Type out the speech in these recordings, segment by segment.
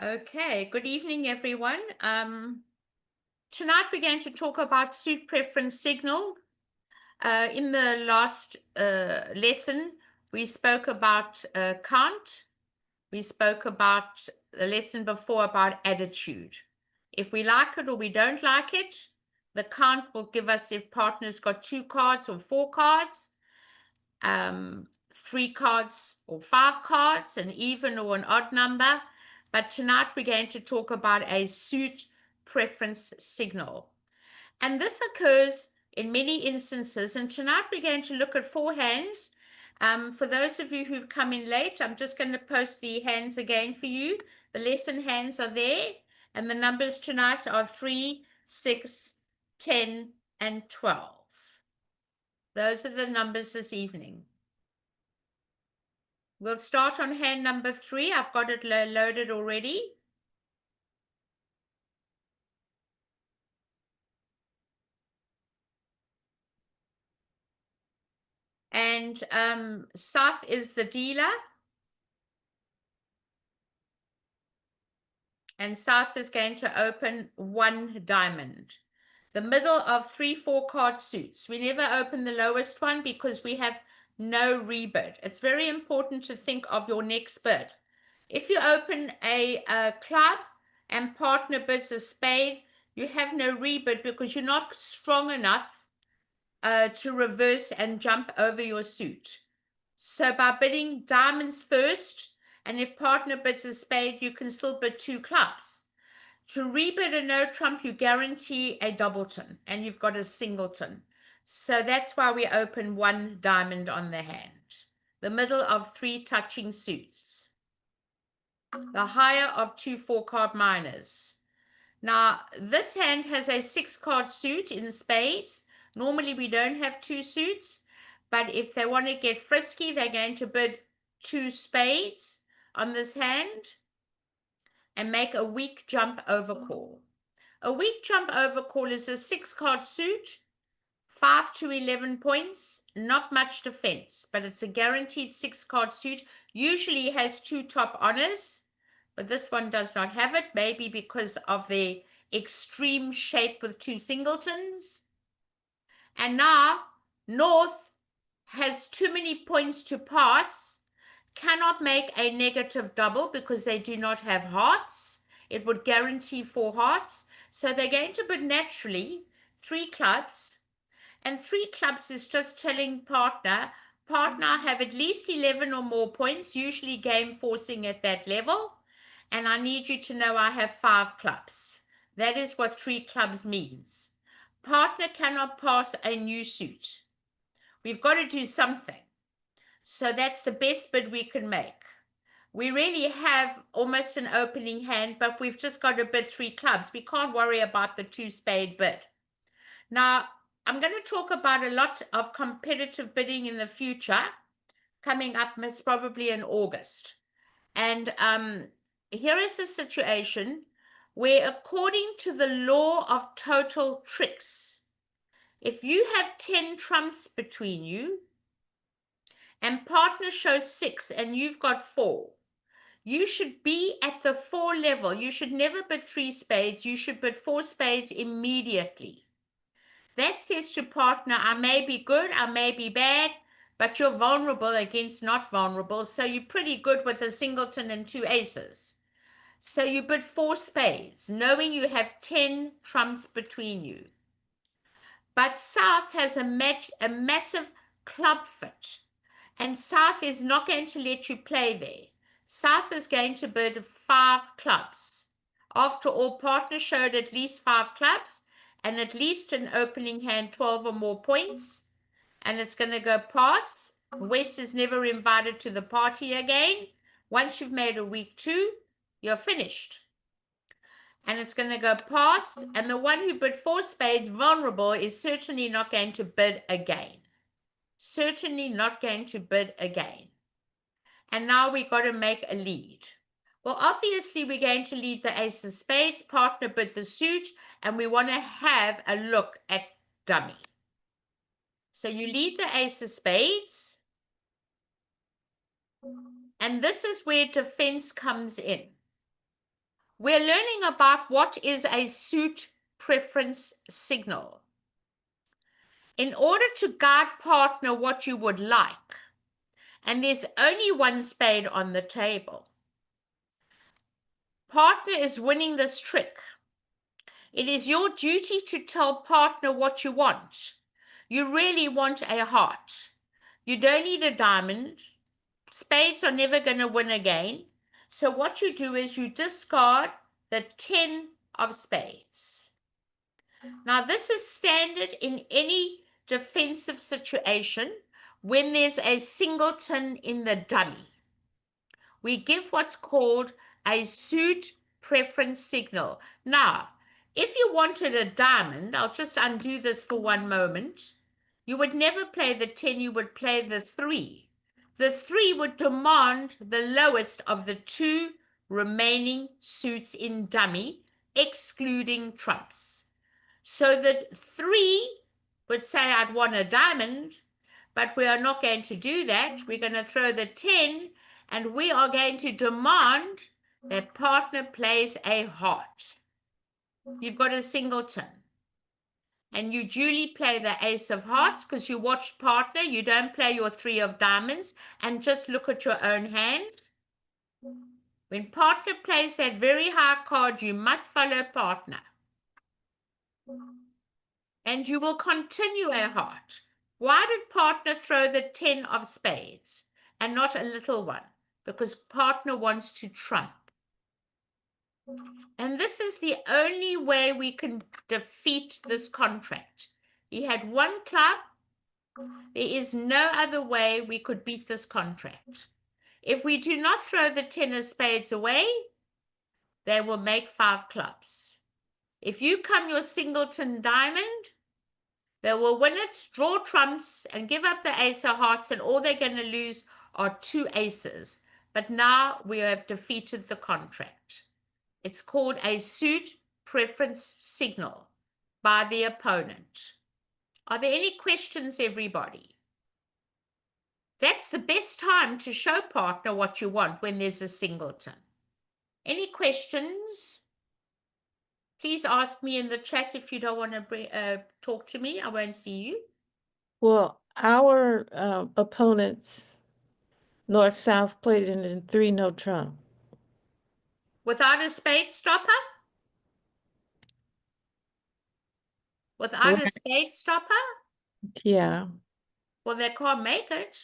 Okay, good evening, everyone. Tonight we're going to talk about suit preference signal. In the last lesson, we spoke about count. We spoke about the lesson before about attitude. If we like it or we don't like it, the count will give us if partner's got 2 cards or 4 cards, 3 cards or 5 cards, an even or an odd number. But tonight we're going to talk about a suit preference signal. And this occurs in many instances. And tonight we're going to look at 4 hands. For those of you who've come in late, I'm just going to post the hands again for you. The lesson hands are there. And the numbers tonight are 3, 6, 10, and 12. Those are the numbers this evening. We'll start on hand number 3. I've got it loaded already. And South is the dealer. And South is going to open 1 diamond. The middle of 3, 4 card suits. We never open the lowest one because we have no rebid. It's very important to think of your next bid. If you open a club and partner bids a spade, you have no rebid because you're not strong enough to reverse and jump over your suit. So by bidding diamonds first, and if partner bids a spade, you can still bid 2 clubs. To rebid a no trump, you guarantee a doubleton, and you've got a singleton. So that's why we open 1 diamond on the hand. The middle of 3 touching suits. The higher of 2 4-card minors. Now, this hand has a 6-card suit in spades. Normally, we don't have 2 suits, but if they want to get frisky, they're going to bid 2 spades on this hand and make a weak jump over call. A weak jump over call is a 6-card suit, 5 to 11 points, not much defense, but it's a guaranteed 6-card suit. Usually has 2 top honors, but this one does not have it, maybe because of the extreme shape with 2 singletons. And now North has too many points to pass, cannot make a negative double because they do not have hearts. It would guarantee 4 hearts. So they're going to bid naturally 3 clubs. And 3 clubs is just telling partner, I have at least 11 or more points, usually game forcing at that level. And I need you to know I have 5 clubs. That is what 3 clubs means. Partner cannot pass a new suit. We've got to do something. So that's the best bid we can make. We really have almost an opening hand, but we've just got to bid 3 clubs. We can't worry about the 2 spade bid. Now, I'm going to talk about a lot of competitive bidding in the future, coming up most probably in August. And here is a situation where, according to the law of total tricks, if you have 10 trumps between you and partner shows 6 and you've got 4, you should be at the 4 level. You should never bid 3 spades. You should bid 4 spades immediately. That says to partner, I may be good, I may be bad, but you're vulnerable against not vulnerable. So you're pretty good with a singleton and 2 aces. So you bid 4 spades, knowing you have 10 trumps between you. But South has a massive club fit. And South is not going to let you play there. South is going to bid 5 clubs. After all, partner showed at least 5 clubs and at least an opening hand 12 or more points. And it's going to go pass. West is never invited to the party again. Once you've made a week 2, you're finished. And it's going to go pass. And the one who bid 4 spades vulnerable is certainly not going to bid again. Certainly not going to bid again. And now we've got to make a lead. Well, obviously, we're going to lead the ace of spades, partner bid the suit, and we want to have a look at dummy. So you lead the ace of spades, and this is where defense comes in. We're learning about what is a suit preference signal. In order to guide partner what you would like, and there's only one spade on the table, partner is winning this trick. It is your duty to tell partner what you want. You really want a heart. You don't need a diamond. Spades are never going to win again. So what you do is you discard the 10 of spades. Now, this is standard in any defensive situation when there's a singleton in the dummy. We give what's called a suit preference signal. Now, if you wanted a diamond, I'll just undo this for one moment. You would never play the 10, you would play the 3. The 3 would demand the lowest of the 2 remaining suits in dummy, excluding trumps. So the 3 would say, I'd want a diamond, but we are not going to do that. We're going to throw the 10, and we are going to demand that partner plays a heart. You've got a singleton. And you duly play the ace of hearts because you watch partner. You don't play your 3 of diamonds and just look at your own hand. When partner plays that very high card, you must follow partner. And you will continue a heart. Why did partner throw the 10 of spades and not a little one? Because partner wants to trump. And this is the only way we can defeat this contract. He had one club. There is no other way we could beat this contract. If we do not throw the 10 of spades away, they will make 5 clubs. If you come your singleton diamond, they will win it, draw trumps, and give up the ace of hearts, and all they're going to lose are 2 aces. But now we have defeated the contract. It's called a suit preference signal by the opponent. Are there any questions, everybody? That's the best time to show partner what you want when there's a singleton. Any questions? Please ask me in the chat if you don't want to talk to me. I won't see you. Well, our opponents, North-South, played it in 3 no trump. Without a spade stopper? Without a spade stopper? Yeah. Well, they can't make it.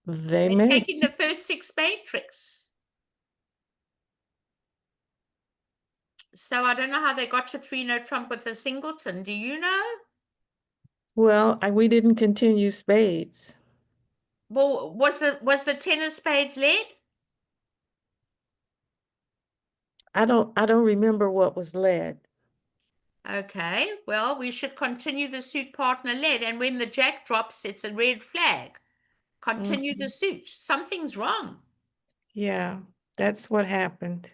They're taking the first 6 spade tricks. So I don't know how they got to 3 no trump with a singleton. Do you know? Well, we didn't continue spades. Well, was the 10 of spades led? I don't remember what was led. Okay, well, we should continue the suit partner led, and when the jack drops, it's a red flag. Continue the suit. Something's wrong. Yeah, that's what happened.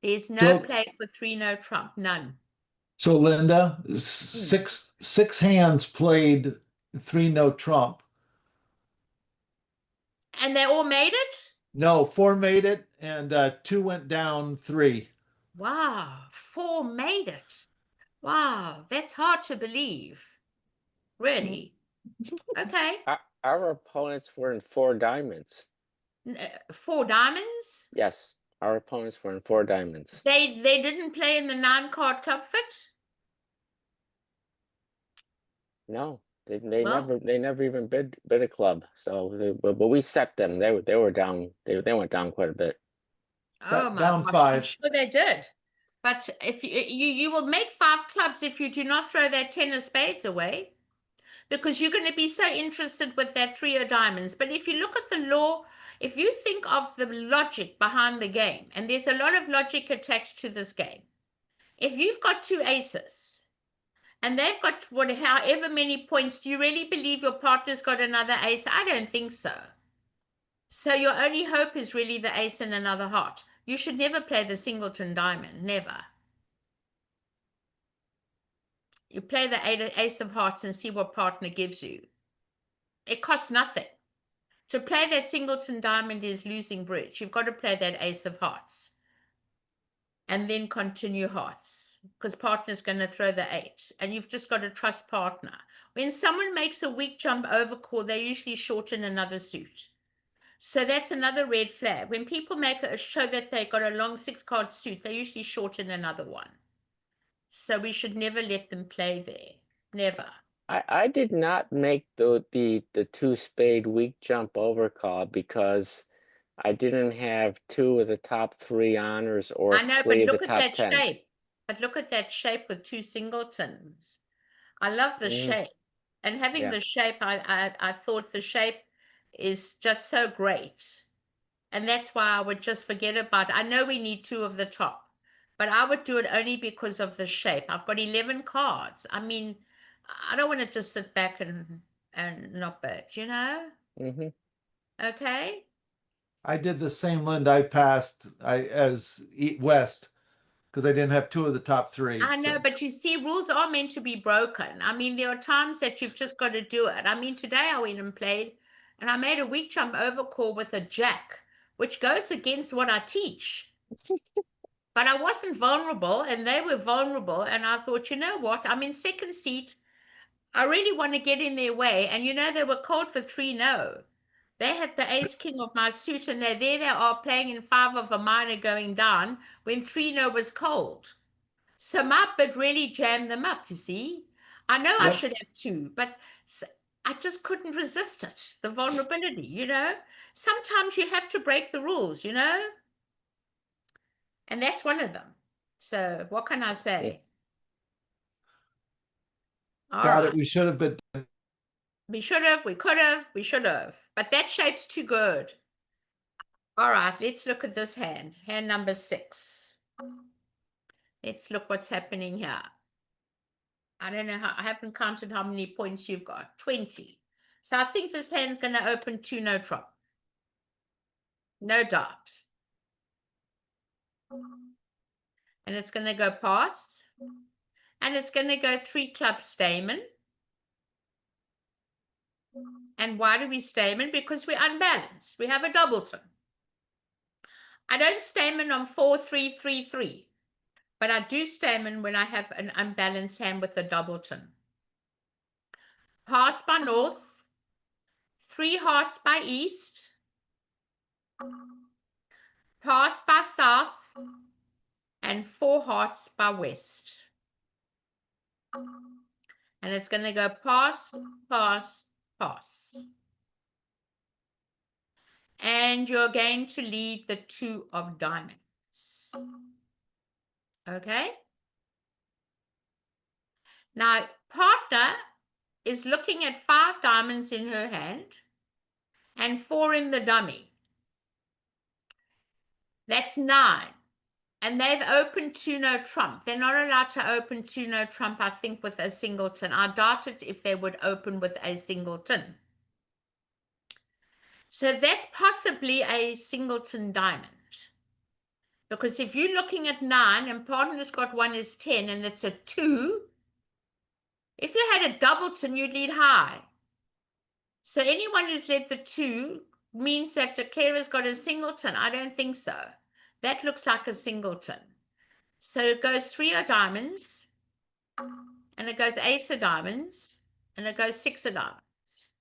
There's no play for 3 no trump, none. So Linda, six hands played 3 no trump. And they all made it? No, 4 made it, and 2 went down 3. Wow, 4 made it. Wow, that's hard to believe. Really? Okay. Our opponents were in 4 diamonds. 4 diamonds? Yes, our opponents were in 4 diamonds. They didn't play in the 9-card club fit? No, they never even bid a club. So but we set them. They were down. They went down quite a bit. Oh my down gosh, 5. I'm sure they did. But if you will make 5 clubs if you do not throw that 10 of spades away, because you're going to be so interested with that 3 of diamonds. But if you look at the law, if you think of the logic behind the game, and there's a lot of logic attached to this game. If you've got 2 aces and they've got however many points, do you really believe your partner's got another ace? I don't think so. So your only hope is really the ace and another heart. You should never play the singleton diamond, never. You play the ace of hearts and see what partner gives you. It costs nothing. To play that singleton diamond is losing bridge. You've got to play that ace of hearts. And then continue hearts, because partner's going to throw the 8. And you've just got to trust partner. When someone makes a weak jump over call, they usually shorten another suit. So that's another red flag. When people make a show that they got a long 6-card suit, they usually shorten another one. So we should never let them play there. Never. I did not make the 2-spade weak jump over call because I didn't have 2 of the top 3 honors or I know, 3 but of the look at top that 10. shape. But look at that shape with 2 singletons. I love the shape. And having Yeah. the shape, I thought the shape is just so great. And that's why I would just forget about it. I know we need 2 of the top, but I would do it only because of the shape. I've got 11 cards. I mean, I don't want to just sit back and not bet, you know? Mm-hmm. Okay? I did the same, Linda. I passed as West because I didn't have 2 of the top 3. I know, So but you see, rules are meant to be broken. I mean, there are times that you've just got to do it. I mean, today I went and played, and I made a weak jump overcall with a jack, which goes against what I teach. But I wasn't vulnerable, and they were vulnerable, and I thought, you know what? I'm in second seat. I really want to get in their way. And, you know, they were called for 3-0. They had the ace king of my suit, and there they are playing in 5 of a minor going down when 3-0 was cold. So my bid really jammed them up, you see. I know I Yep. should have 2, but I just couldn't resist it, the vulnerability, you know. Sometimes you have to break the rules, you know. And that's one of them. So what can I say? All got right. it. We should have been. We should have, we could have, we should have. But that shape's too good. All right, let's look at this hand. Hand number 6. Let's look what's happening here. I don't know how, I haven't counted how many points you've got. 20. So I think this hand's going to open 2 no trump. No doubt. And it's going to go pass. And it's going to go 3 club stamen. And why do we stamen? Because we're unbalanced. We have a doubleton. I don't stamen on 4, 3, 3, 3. But I do stamen when I have an unbalanced hand with a doubleton. Pass by north. 3 hearts by east. Pass by south. And 4 hearts by west. And it's going to go pass, pass, pass. And you're going to lead the 2 of diamonds. Okay? Now, partner is looking at 5 diamonds in her hand and 4 in the dummy. That's 9. And they've opened 2 no trump. They're not allowed to open 2 no trump, I think, with a singleton. I doubt it if they would open with a singleton. So that's possibly a singleton diamond. Because if you're looking at 9 and partner's got 1 is 10 and it's a 2, if you had a doubleton, you'd lead high. So anyone who's led the 2 means that the Clara's got a singleton. I don't think so. That looks like a singleton. So it goes 3 of diamonds, and it goes ace of diamonds, and it goes 6 of diamonds.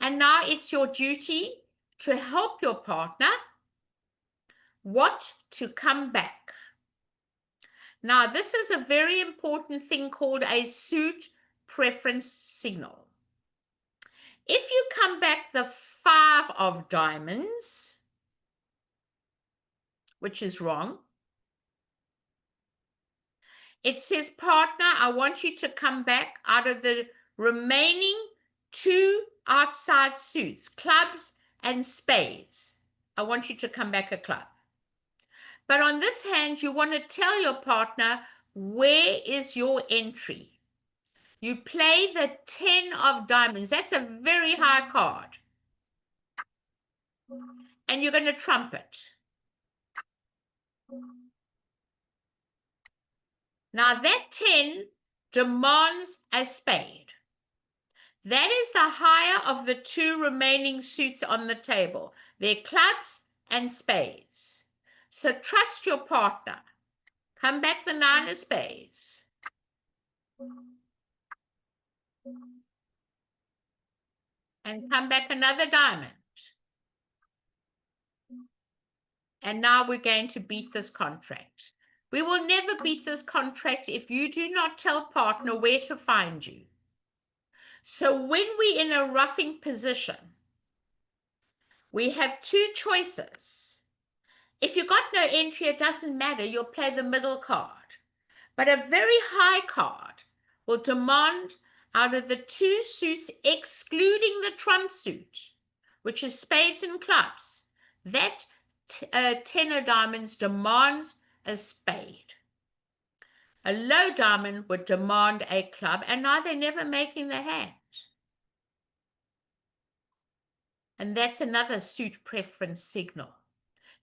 And now it's your duty to help your partner to come back. Now, this is a very important thing called a suit preference signal. If you come back the 5 of diamonds, which is wrong, it says, partner, I want you to come back out of the remaining 2 outside suits, clubs and spades. I want you to come back a club. But on this hand, you want to tell your partner, where is your entry? You play the 10 of diamonds. That's a very high card. And you're going to trump it. Now that 10 demands a spade. That is the higher of the two remaining suits on the table. They're clubs and spades. So trust your partner. Come back the 9 of spades. And come back another diamond. And now we're going to beat this contract. We will never beat this contract if you do not tell partner where to find you. So when we're in a roughing position, we have two choices. If you got no entry, it doesn't matter. You'll play the middle card. But a very high card will demand out of the two suits, excluding the trump suit, which is spades and clubs, that 10 of diamonds demands a spade. A low diamond would demand a club, and now they're never making the hand. And that's another suit preference signal.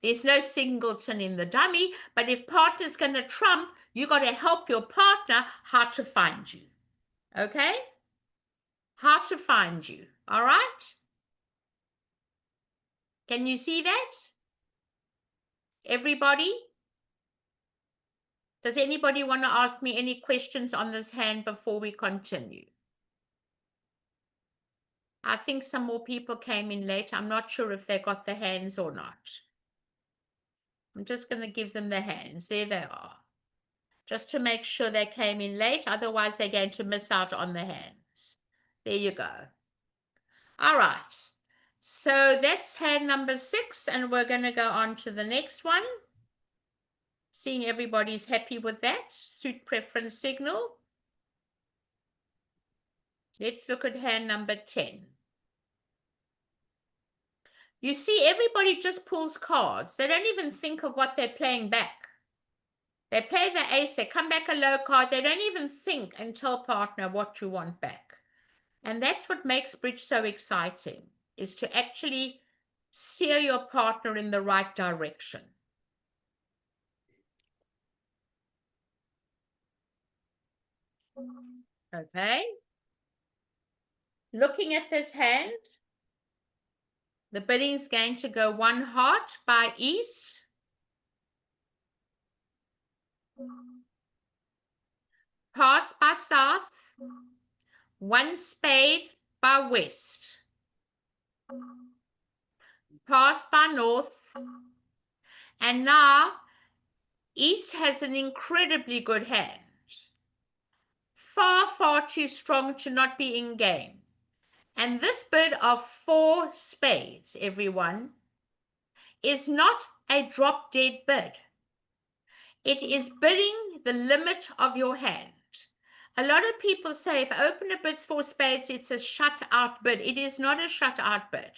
There's no singleton in the dummy, but if partner's going to trump, you got to help your partner how to find you. Okay? How to find you. All right? Can you see that? Everybody? Does anybody want to ask me any questions on this hand before we continue? I think some more people came in late. I'm not sure if they got the hands or not. I'm just going to give them the hands. There they are. Just to make sure they came in late. Otherwise, they're going to miss out on the hands. There you go. All right. So that's hand number 6. And we're going to go on to the next one. Seeing everybody's happy with that. Suit preference signal. Let's look at hand number 10. You see, everybody just pulls cards. They don't even think of what they're playing back. They play the ace, they come back a low card. They don't even think and tell partner what you want back. And that's what makes bridge so exciting, is to actually steer your partner in the right direction. Okay. Looking at this hand, the bidding is going to go 1 heart by east. Pass by south. 1 spade by west. Pass by north. And now east has an incredibly good hand. Far, far too strong to not be in game. And this bid of 4 spades, everyone, is not a drop dead bid. It is bidding the limit of your hand. A lot of people say if opener bids 4 spades, it's a shut out bid. It is not a shut out bid.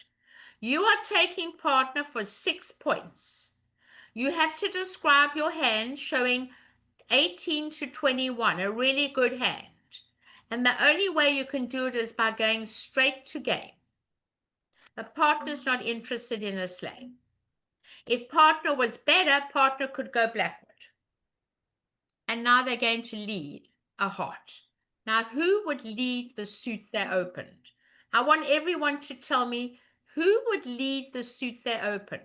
You are taking partner for 6 points. You have to describe your hand showing 18 to 21, a really good hand. And the only way you can do it is by going straight to game. The partner's not interested in a slave. If partner was better, partner could go blackwood. And now they're going to lead a heart. Now, who would lead the suit they opened? I want everyone to tell me who would lead the suit they opened.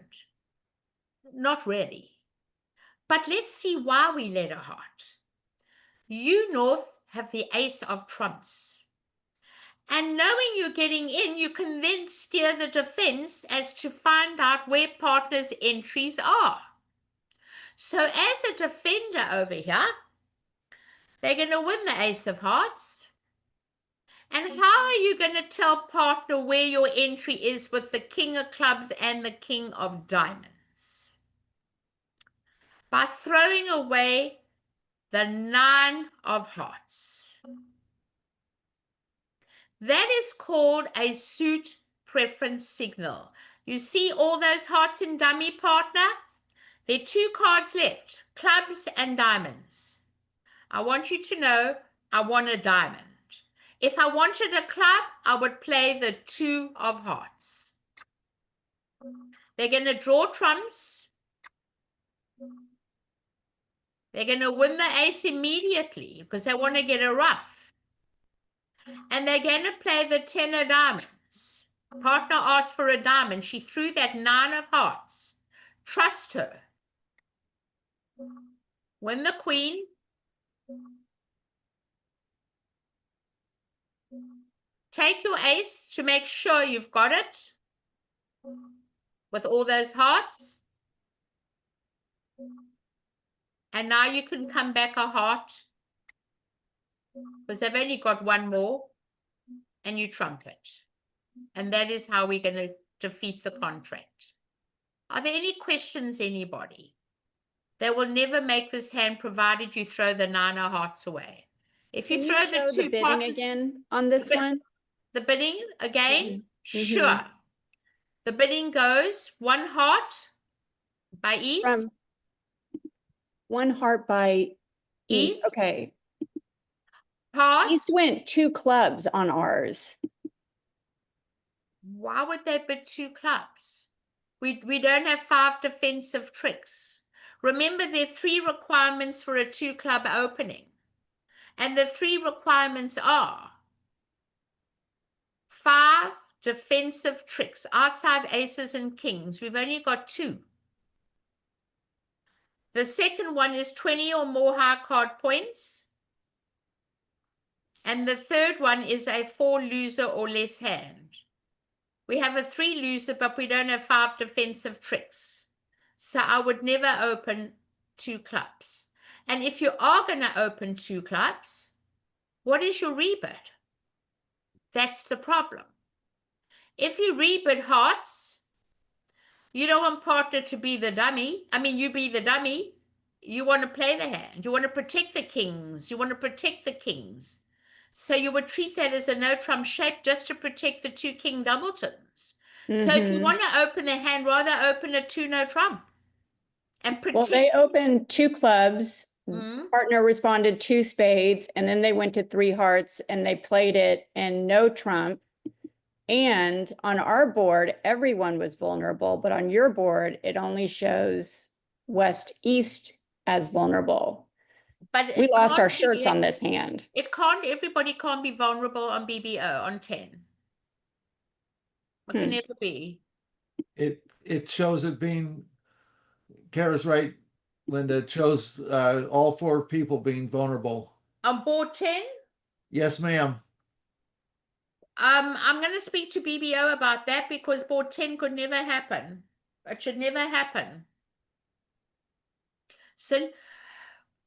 Not really. But let's see why we led a heart. You, North, have the ace of trumps. And knowing you're getting in, you can then steer the defense as to find out where partners' entries are. So as a defender over here, they're going to win the ace of hearts. And how are you going to tell partner where your entry is with the king of clubs and the king of diamonds? By throwing away the 9 of hearts. That is called a suit preference signal. You see all those hearts in dummy, partner? There are 2 cards left, clubs and diamonds. I want you to know I want a diamond. If I wanted a club, I would play the 2 of hearts. They're going to draw trumps. They're going to win the ace immediately because they want to get a ruff. And they're going to play the 10 of diamonds. Partner asked for a diamond. She threw that 9 of hearts. Trust her. Win the queen. Take your ace to make sure you've got it with all those hearts. And now you can come back a heart because they've only got one more, and you trump it. And that is how we're going to defeat the contract. Are there any questions, anybody? They will never make this hand provided you throw the 9 of hearts away. If you Can throw you show the the two bidding partners, again on this one? the bidding again, Mhm. sure. The bidding goes 1 heart by east, From 1 heart by east. East. Okay. pass. East went 2 clubs on ours. Why would they bid 2 clubs? We don't have 5 defensive tricks. Remember, there are 3 requirements for a 2 club opening. And the 3 requirements are 5 defensive tricks outside aces and kings. We've only got 2. The second one is 20 or more high card points. And the third one is a 4 loser or less hand. We have a 3 loser, but we don't have 5 defensive tricks. So I would never open 2 clubs. And if you are going to open 2 clubs, what is your rebid? That's the problem. If you rebid hearts, you don't want partner to be the dummy. I mean, you be the dummy. You want to play the hand. You want to protect the kings. You want to protect the kings. So you would treat that as a no trump shape just to protect the 2 king doubletons. So if you want to open the hand, rather open a 2 no trump and protect. Well, they opened 2 clubs. Mhm. Partner responded 2 spades, and then they went to 3 hearts and they played it and no trump. And on our board, everyone was vulnerable, but on your board, it only shows west east as vulnerable. But We it lost our can't shirts be- on this hand. It can't, everybody can't be vulnerable on BBO on 10. It can never be. It shows it being, Kara's right, Linda, it shows all 4 people being vulnerable. On board 10, Yes, ma'am. I'm going to speak to BBO about that because board 10 could never happen. It should never happen. So,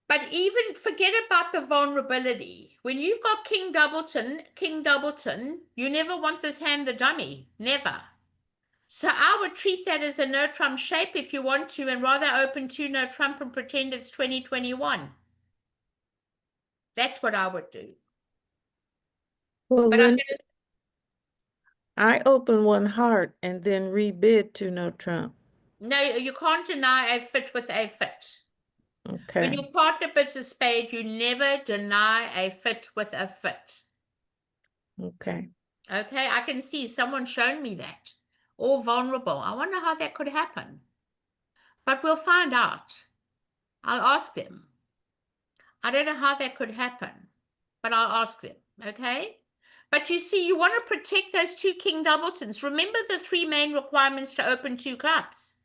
but even forget about the vulnerability. When you've got King Doubleton, you never want this hand the dummy. Never. So I would treat that as a no trump shape if you want to, and rather open 2 no trump and pretend it's 2021. That's what I would do. Well, But I'm then going to I open 1 heart and then rebid to no trump. no, you can't deny a fit with a fit. When Okay. your partner bids a spade, you never deny a fit with a fit. Okay. Okay, I can see someone shown me that. All vulnerable. I wonder how that could happen. But we'll find out. I'll ask them. I don't know how that could happen, but I'll ask them. Okay? But you see, you want to protect those 2 king doubletons. Remember the 3 main requirements to open 2 clubs.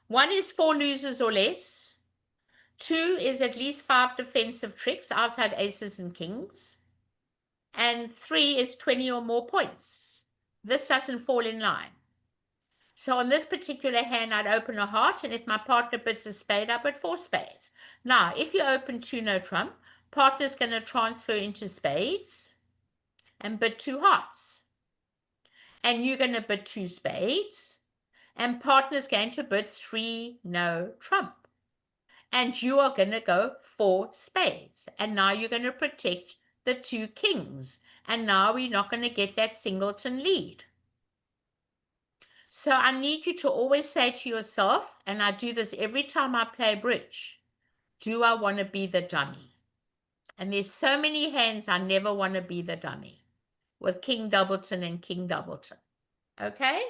1 is 4 losers or less. 2 is at least 5 defensive tricks outside aces and kings. And 3 is 20 or more points. This doesn't fall in line. So on this particular hand, I'd open a heart, and if my partner bids a spade, I bid 4 spades. Now, if you open 2 no trump, partner's going to transfer into spades and bid 2 hearts. And you're going to bid 2 spades, and partner's going to bid 3 no trump. And you are going to go 4 spades. And now you're going to protect the 2 kings. And now we're not going to get that singleton lead. So I need you to always say to yourself, and I do this every time I play bridge, do I want to be the dummy? And there's so many hands I never want to be the dummy with King Doubleton and King Doubleton. Okay?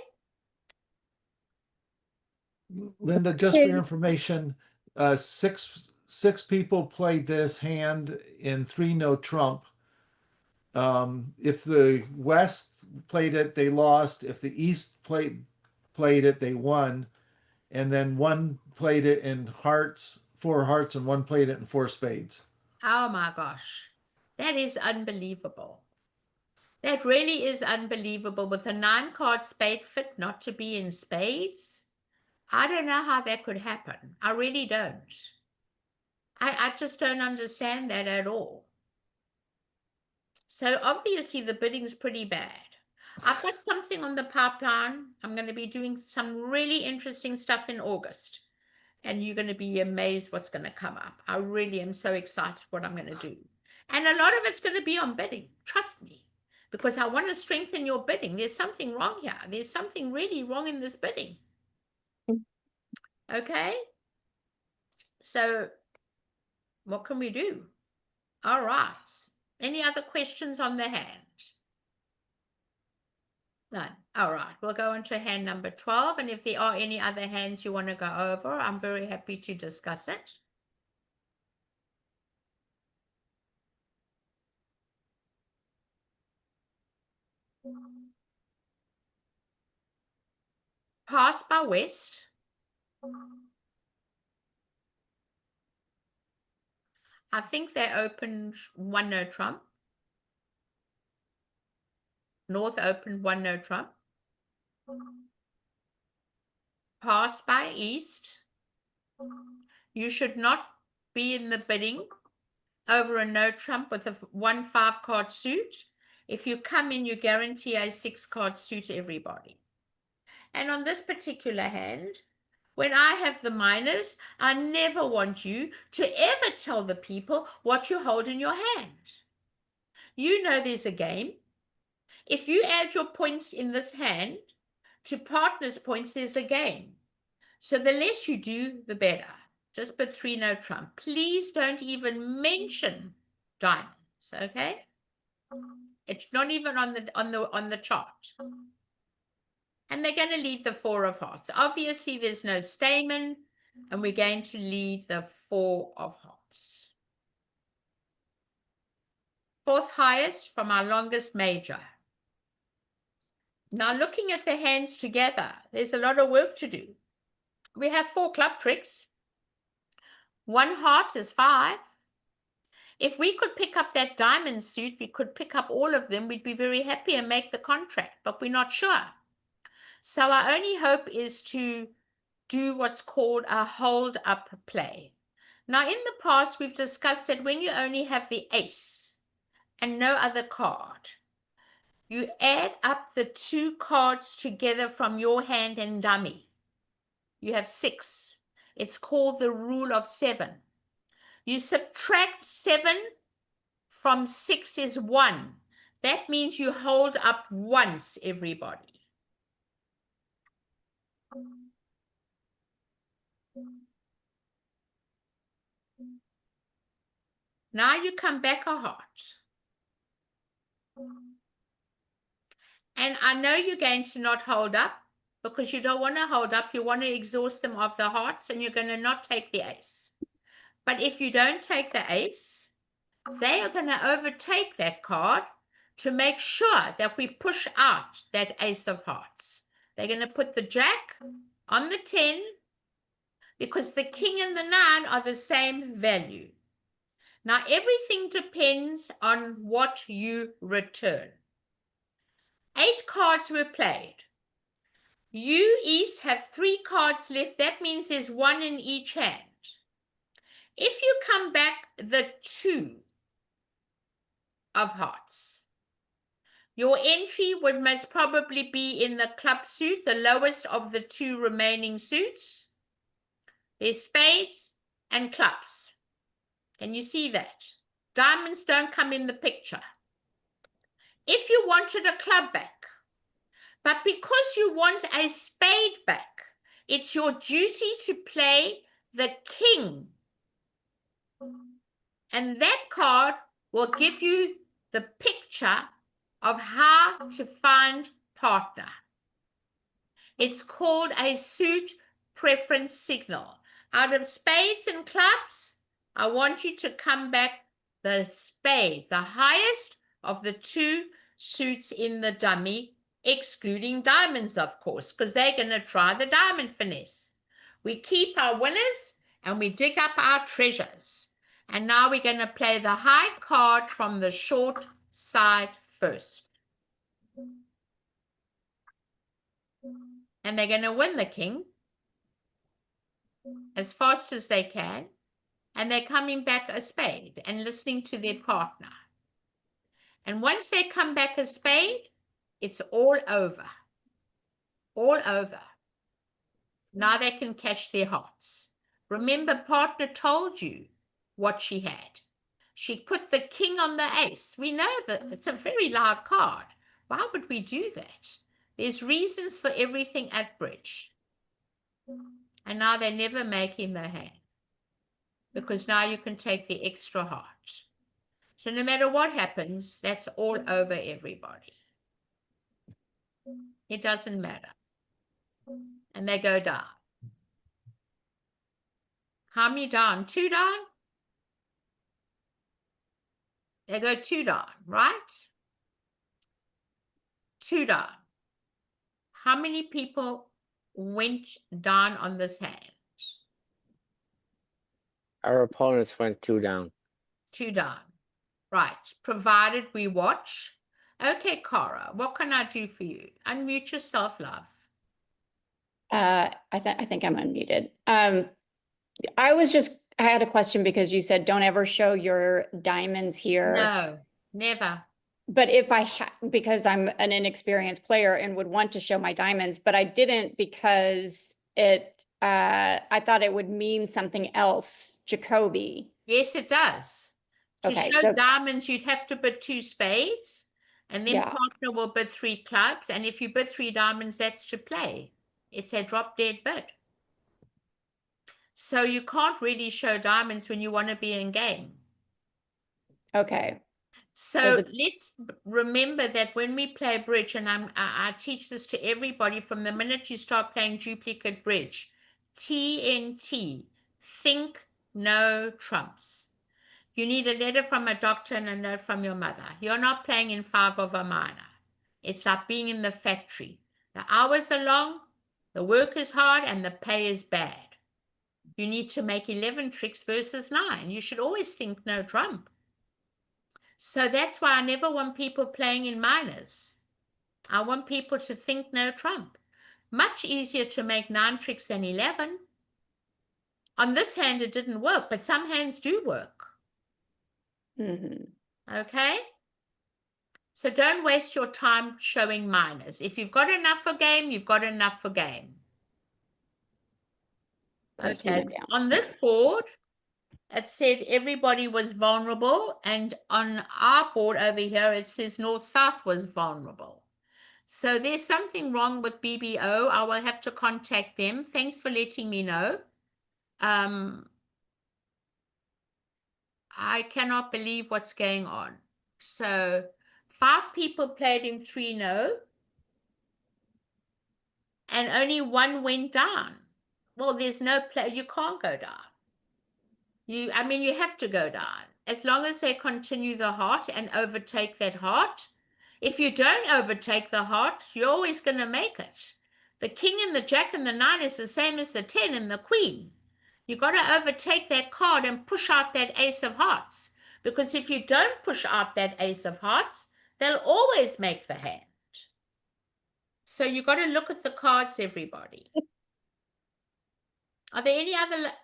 Linda, just for your Okay. information, six people played this hand in 3 no trump. If the West played it, they lost. If the East played it, they won. And then one played it in hearts, 4 hearts, and one played it in 4 spades. Oh my gosh. That is unbelievable. That really is unbelievable with a 9-card spade fit not to be in spades. I don't know how that could happen. I really don't. I just don't understand that at all. So obviously the bidding's pretty bad. I've got something on the pipeline. I'm going to be doing some really interesting stuff in August. And you're going to be amazed what's going to come up. I really am so excited what I'm going to do. And a lot of it's going to be on bidding. Trust me. Because I want to strengthen your bidding. There's something wrong here. There's something really wrong in this bidding. Okay? So what can we do? All right. Any other questions on the hand? None. All right. We'll go on to hand number 12. And if there are any other hands you want to go over, I'm very happy to discuss it. Pass by West. I think they opened 1 no trump. North opened 1 no trump. Pass by East. You should not be in the bidding over a no trump with a 1 5-card suit. If you come in, you guarantee a 6-card suit to everybody. And on this particular hand, when I have the minors, I never want you to ever tell the people what you hold in your hand. You know there's a game. If you add your points in this hand to partner's points, there's a game. So the less you do, the better. Just put 3 no trump. Please don't even mention diamonds, okay? It's not even on the chart. And they're going to lead the 4 of hearts. Obviously, there's no stamen, and we're going to lead the 4 of hearts. 4th highest from our longest major. Now, looking at the hands together, there's a lot of work to do. We have 4 club tricks. 1 heart is 5. If we could pick up that diamond suit, we could pick up all of them. We'd be very happy and make the contract, but we're not sure. So our only hope is to do what's called a hold-up play. Now, in the past, we've discussed that when you only have the ace and no other card, you add up the 2 cards together from your hand and dummy. You have 6. It's called the rule of 7. You subtract 7 from 6 is 1. That means you hold up once, everybody. Now you come back a heart. And I know you're going to not hold up because you don't want to hold up. You want to exhaust them of the hearts and you're going to not take the ace. But if you don't take the ace, they are going to overtake that card to make sure that we push out that ace of hearts. They're going to put the jack on the 10 because the king and the 9 are the same value. Now, everything depends on what you return. 8 cards were played. You, East, have 3 cards left. That means there's 1 in each hand. If you come back the 2 of hearts, your entry would most probably be in the club suit, the lowest of the 2 remaining suits. There's spades and clubs. Can you see that? Diamonds don't come in the picture. If you wanted a club back, but because you want a spade back, it's your duty to play the king. And that card will give you the picture of how to find partner. It's called a suit preference signal. Out of spades and clubs, I want you to come back the spade, the highest of the 2 suits in the dummy, excluding diamonds, of course, because they're going to try the diamond finesse. We keep our winners and we dig up our treasures. And now we're going to play the high card from the short side first. And they're going to win the king as fast as they can. And they're coming back a spade and listening to their partner. And once they come back a spade, it's all over. All over. Now they can catch their hearts. Remember, partner told you what she had. She put the king on the ace. We know that it's a very loud card. Why would we do that? There's reasons for everything at bridge. And now they're never making the hand. Because now you can take the extra heart. So no matter what happens, that's all over everybody. It doesn't matter. And they go down. How many down? 2 down? They go 2 down, right? 2 down. How many people went down on this hand? Our opponents went 2 down. 2 down. Right. Provided we watch. Okay, Cara, what can I do for you? Unmute yourself, love. I think I'm unmuted. I had a question because you said don't ever show your diamonds here. No, never. But if because I'm an inexperienced player and would want to show my diamonds, but I didn't because I thought it would mean something else, Jacoby. Yes, it does. To Okay, show so- diamonds, you'd have to bid 2 spades, and then Yeah. partner will bid 3 clubs. And if you bid 3 diamonds, that's to play. It's a drop dead bid. So you can't really show diamonds when you want to be in game. Okay. So let's remember that when we play bridge, and I teach this to everybody from the minute you start playing duplicate bridge, TNT, think no trumps. You need a letter from a doctor and a note from your mother. You're not playing in 5 of a minor. It's like being in the factory. The hours are long, the work is hard, and the pay is bad. You need to make 11 tricks versus 9. You should always think no trump. So that's why I never want people playing in minors. I want people to think no trump. Much easier to make 9 tricks than 11. On this hand, it didn't work, but some hands do work. Mm-hmm. Okay? So don't waste your time showing minors. If you've got enough for game, you've got enough for game. Let's Okay. write it down. On this board, it said everybody was vulnerable, and on our board over here, it says North-South was vulnerable. So there's something wrong with BBO. I will have to contact them. Thanks for letting me know. I cannot believe what's going on. So 5 people played in 3-0, and only 1 went down. Well, there's no play. You can't go down. You have to go down. As long as they continue the heart and overtake that heart. If you don't overtake the heart, you're always going to make it. The king and the jack and the 9 is the same as the 10 and the queen. You got to overtake that card and push out that ace of hearts. Because if you don't push out that ace of hearts, they'll always make the hand. So you got to look at the cards, everybody. Are there any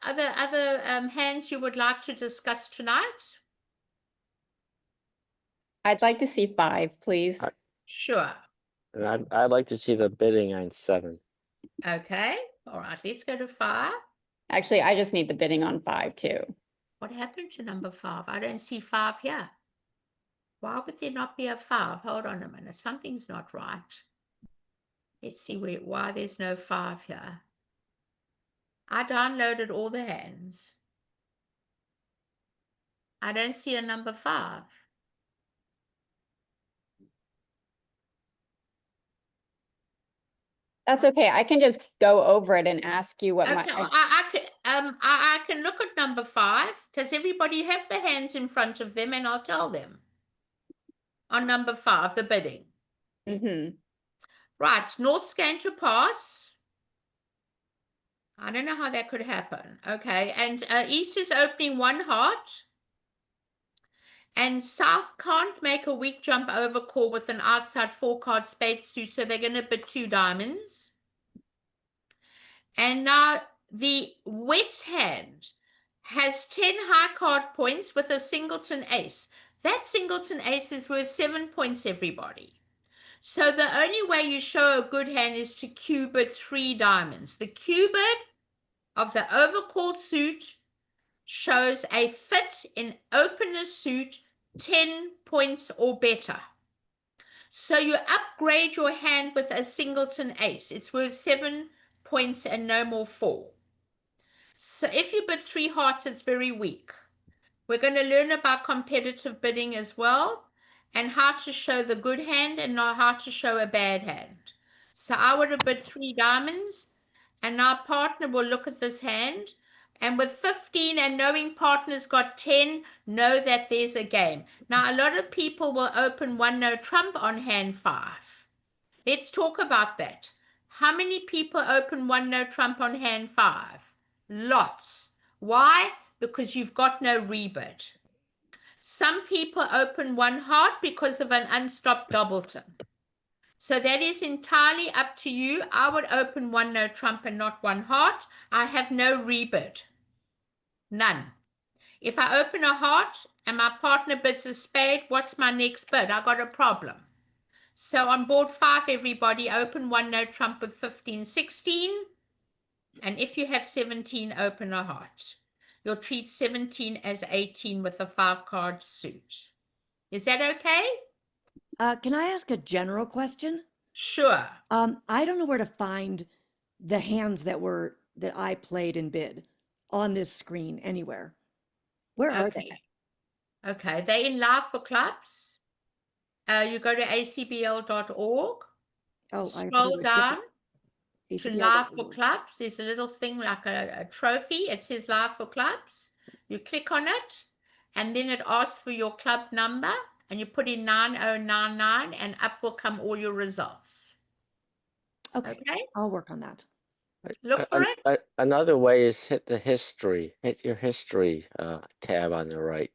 other hands you would like to discuss tonight? I'd like to see 5, please. Sure. And I'd like to see the bidding on 7. Okay. All right. Let's go to 5. Actually, I just need the bidding on 5 too. What happened to number 5? I don't see 5 here. Why would there not be a 5? Hold on a minute. Something's not right. Let's see why there's no 5 here. I downloaded all the hands. I don't see a number 5. That's okay. I can just go over it and ask you what Okay, I can look at number 5. Does everybody have the hands in front of them, and I'll tell them? on number 5, the bidding. Mm-hmm. Right, North's going to pass. I don't know how that could happen. Okay, and East is opening 1 heart. And South can't make a weak jump over call with an outside 4-card spade suit, so they're going to bid 2 diamonds. And now the West hand has 10 high card points with a singleton ace. That singleton ace is worth 7 points, everybody. So the only way you show a good hand is to cube bid 3 diamonds. The cube bid of the overcalled suit shows a fit in opener suit 10 points or better. So you upgrade your hand with a singleton ace. It's worth 7 points and no more 4. So if you bid 3 hearts, it's very weak. We're going to learn about competitive bidding as well, and how to show the good hand and not how to show a bad hand. So I would have bid 3 diamonds, and our partner will look at this hand, and with 15 and knowing partner's got 10, know that there's a game. Now, a lot of people will open 1 no trump on hand 5. Let's talk about that. How many people open 1 no trump on hand 5? Lots. Why? Because you've got no rebid. Some people open 1 heart because of an unstopped doubleton. So that is entirely up to you. I would open 1 no trump and not 1 heart. I have no rebid. None. If I open a heart and my partner bids a spade, what's my next bid? I got a problem. So on board 5, everybody open 1 no trump with 15, 16. And if you have 17, open a heart. You'll treat 17 as 18 with a 5-card suit. Is that okay? Can I ask a general question? Sure. I don't know where to find the hands that I played and bid on this screen anywhere. Where are they? Okay, they're in Live for Clubs. You go to acbl.org. Oh, Scroll down to ACBL Live for Clubs. There's a little thing like a trophy. It says Live for Clubs. You click on it, and then it asks for your club number, and you put in 9099, and up will come all your results. Okay, I'll work on that. Look for it. Another way is hit the history. Hit your history tab on the right,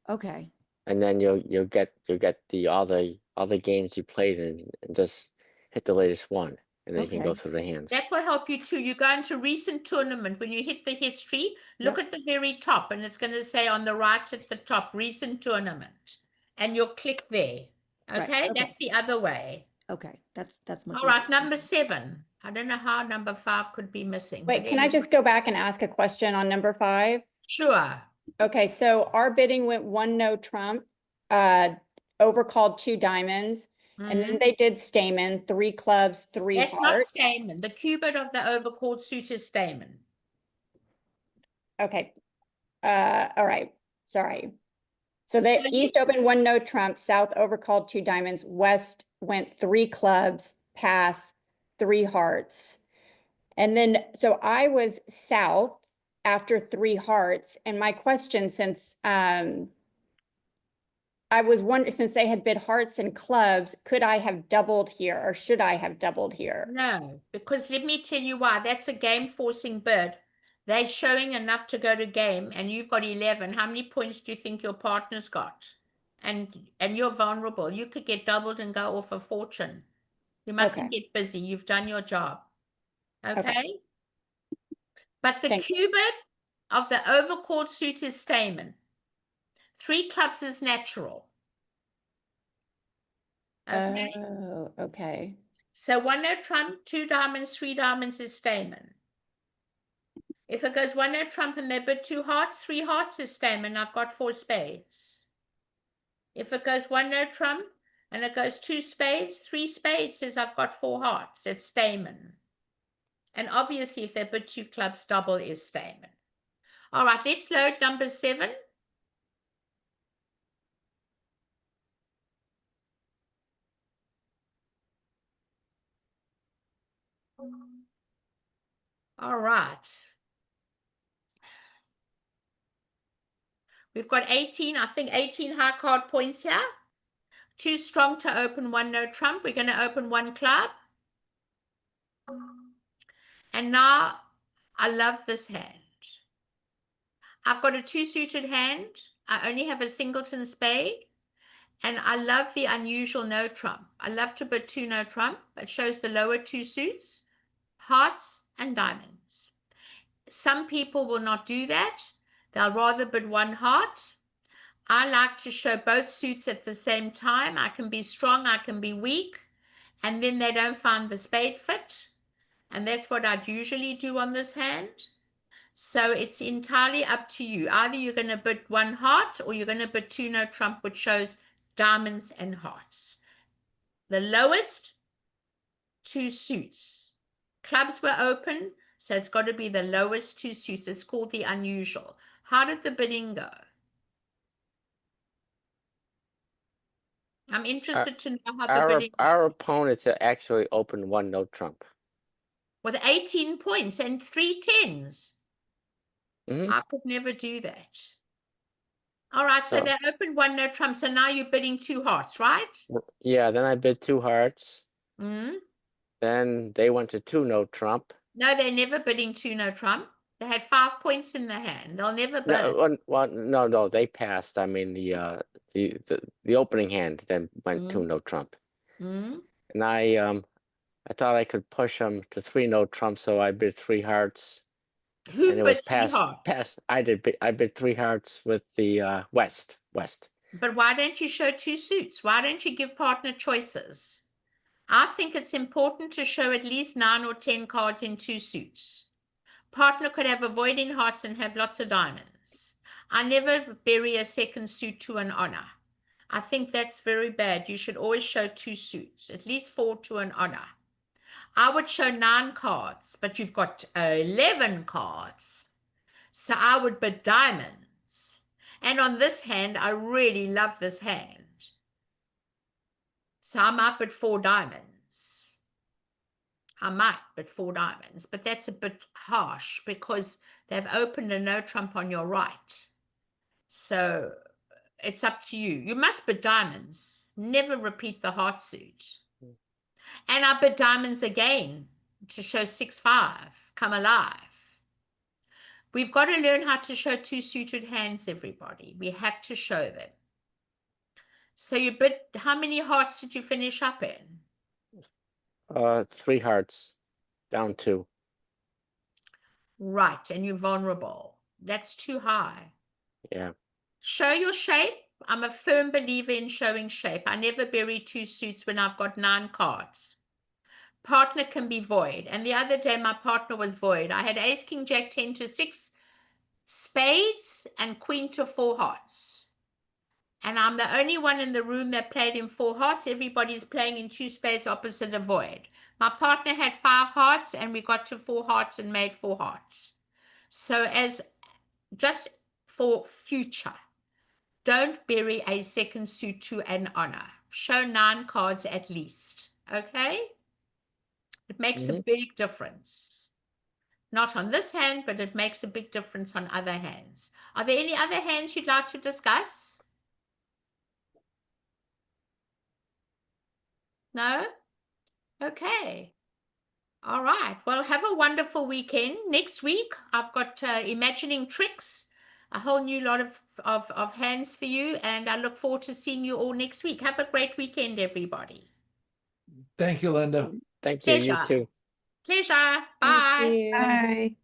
Okay. and then you'll get the other games you played and just hit the latest one, and then you can go Okay. through the hands. That will help you too. You go into recent tournament. When you hit the history, look Yep. at the very top, and it's going to say on the right at the top, recent tournament. And you'll click there. Right, Okay, okay. that's the other way. Okay, that's much All right, easier. number 7. I don't know how number 5 could be missing. Wait, but can I anyway. just go back and ask a question on number 5? Sure. Okay, so our bidding went 1 no trump, overcalled 2 diamonds, and then they did Stamen, 3 clubs, 3 That's not hearts. Stamen. The cubit of the overcalled suit is Stamen. Okay, all right, sorry. So the So East let's- opened 1 no trump, South overcalled 2 diamonds, West went 3 clubs, pass, 3 hearts. And then, so I was South after 3 hearts, and my question, since I was wondering, since they had bid hearts and clubs, could I have doubled here, or should I have doubled here? No, because let me tell you why. That's a game forcing bid. They're showing enough to go to game, and you've got 11. How many points do you think your partner's got? And you're vulnerable. You could get doubled and go off a fortune. You mustn't Okay. get busy. You've done your job. Okay? Okay. But the Thanks. cubit of the overcalled suit is Stamen. 3 clubs is natural. Okay? Oh, okay. So 1 no trump, 2 diamonds, 3 diamonds is Stamen. If it goes 1 no trump and they bid 2 hearts, 3 hearts is Stamen. I've got 4 spades. If it goes 1 no trump and it goes 2 spades, 3 spades says I've got 4 hearts. It's Stamen. And obviously, if they bid 2 clubs, double is Stamen. All right, let's load number 7. All right. We've got 18, I think 18 high card points here. Too strong to open one no trump. We're going to open one club. And now I love this hand. I've got a two-suited hand. I only have a singleton spade. And I love the unusual no trump. I love to bid two no trump. It shows the lower two suits, hearts and diamonds. Some people will not do that. They'll rather bid one heart. I like to show both suits at the same time. I can be strong, I can be weak, and then they don't find the spade fit. And that's what I'd usually do on this hand. So it's entirely up to you. Either you're going to bid one heart or you're going to bid two no trump, which shows diamonds and hearts. The lowest two suits. Clubs were open, so it's got to be the lowest two suits. It's called the unusual. How did the bidding go? I'm interested to know how the bidding Our opponents actually opened one no trump. with 18 points and 3 10s. Mhm. I could never do that. All right, so they opened one no trump. So now you're bidding two hearts, right? Yeah, then I bid two hearts. Mm. Then they went to two no trump. No, they're never bidding two no trump. They had 5 points in the hand. They'll never bid. No, they passed. I mean the opening hand then went two no trump. Mm. And I thought I could push them to three no trump, so I bid three hearts. Who And it bid was three hearts? past. I bid three hearts with the west. But why don't you show two suits? Why don't you give partner choices? I think it's important to show at least 9 or 10 cards in two suits. Partner could have a void in hearts and have lots of diamonds. I never bury a second suit to an honor. I think that's very bad. You should always show two suits, at least 4 to an honor. I would show 9 cards, but you've got 11 cards. So I would bid diamonds. And on this hand, I really love this hand. So I might bid 4 diamonds. I might bid 4 diamonds, but that's a bit harsh because they've opened a no trump on your right. So it's up to you. You must bid diamonds. Never repeat the heart suit. And I bid diamonds again to show 6-5. Come alive. We've got to learn how to show two suited hands, everybody. We have to show them. So you bid, how many hearts did you finish up in? 3 hearts, down 2. Right, and you're vulnerable. That's too high. Yeah. Show your shape. I'm a firm believer in showing shape. I never bury two suits when I've got 9 cards. Partner can be void. And the other day, my partner was void. I had ace, king, jack, 10 to 6 spades and queen to 4 hearts. And I'm the only one in the room that played in 4 hearts. Everybody's playing in 2 spades opposite a void. My partner had 5 hearts and we got to 4 hearts and made 4 hearts. So as just for future, don't bury a second suit to an honor. Show 9 cards at least. Okay? It makes a big difference. Not on this hand, but it makes a big difference on other hands. Are there any other hands you'd like to discuss? No? Okay. All right. Well, have a wonderful weekend. Next week, I've got Imagining Tricks, a whole new lot of hands for you, and I look forward to seeing you all next week. Have a great weekend, everybody. Thank you, Linda. Thank you. You Pleasure. too. Pleasure. Thank Bye. you. Bye.